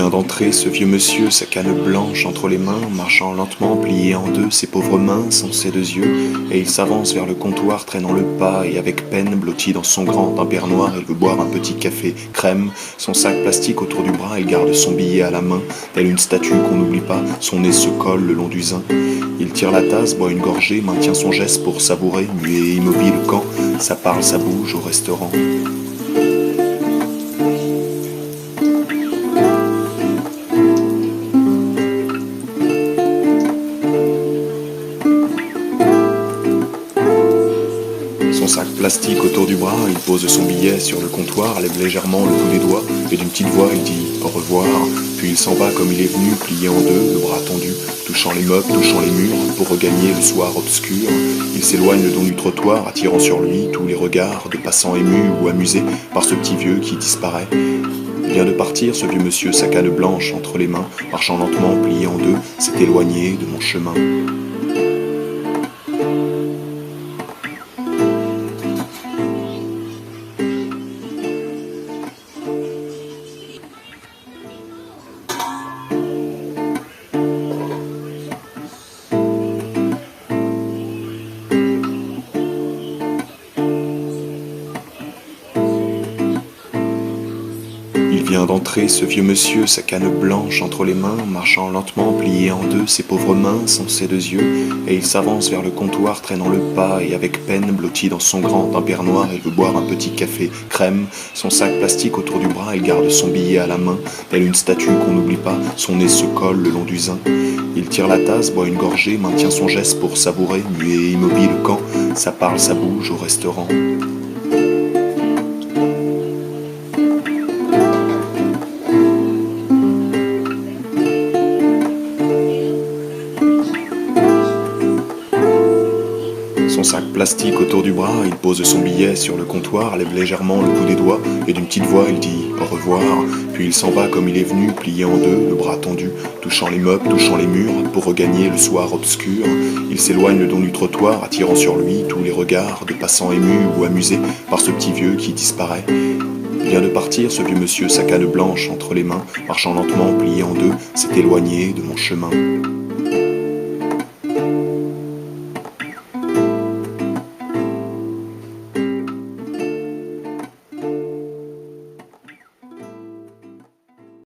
vient d'entrer, ce vieux monsieur, sa canne blanche entre les mains, marchant lentement, plié en deux, ses pauvres mains sans ses deux yeux, et il s'avance vers le comptoir, traînant le pas, et avec peine, blotti dans son grand impair noir, il veut boire un petit café crème, son sac plastique autour du bras, il garde son billet à la main, telle une statue qu'on n'oublie pas, son nez se colle le long du zin. Il tire la tasse, boit une gorgée, maintient son geste pour savourer, muet et immobile quand ça parle, ça bouge au restaurant. Son sac plastique autour du bras, il pose son billet sur le comptoir, lève légèrement le bout des doigts, et d'une petite voix il dit au revoir, puis il s'en va comme il est venu, plié en deux, le bras tendu, touchant les meubles, touchant les murs, pour regagner le soir obscur. Il s'éloigne le long du trottoir, attirant sur lui tous les regards de passants émus ou amusés par ce petit vieux qui disparaît. Il vient de partir, ce vieux monsieur, sa canne blanche entre les mains, marchant lentement, plié en deux, s'est éloigné de mon chemin. Il vient d'entrer, ce vieux monsieur, sa canne blanche entre les mains, marchant lentement, plié en deux, ses pauvres mains sans ses deux yeux, et il s'avance vers le comptoir, traînant le pas, et avec peine, blotti dans son grand impair noir, il veut boire un petit café crème, son sac plastique autour du bras, il garde son billet à la main, telle une statue qu'on n'oublie pas, son nez se colle le long du zin. Il tire la tasse, boit une gorgée, maintient son geste pour savourer, muet et immobile quand ça parle, ça bouge au restaurant. Son sac plastique autour du bras, il pose son billet sur le comptoir, lève légèrement le bout des doigts, et d'une petite voix il dit au revoir, puis il s'en va comme il est venu, plié en deux, le bras tendu, touchant les meubles, touchant les murs, pour regagner le soir obscur. Il s'éloigne le long du trottoir, attirant sur lui tous les regards de passants émus ou amusés par ce petit vieux qui disparaît. Il vient de partir, ce vieux monsieur, sa canne blanche entre les mains, marchant lentement, plié en deux, s'est éloigné de mon chemin.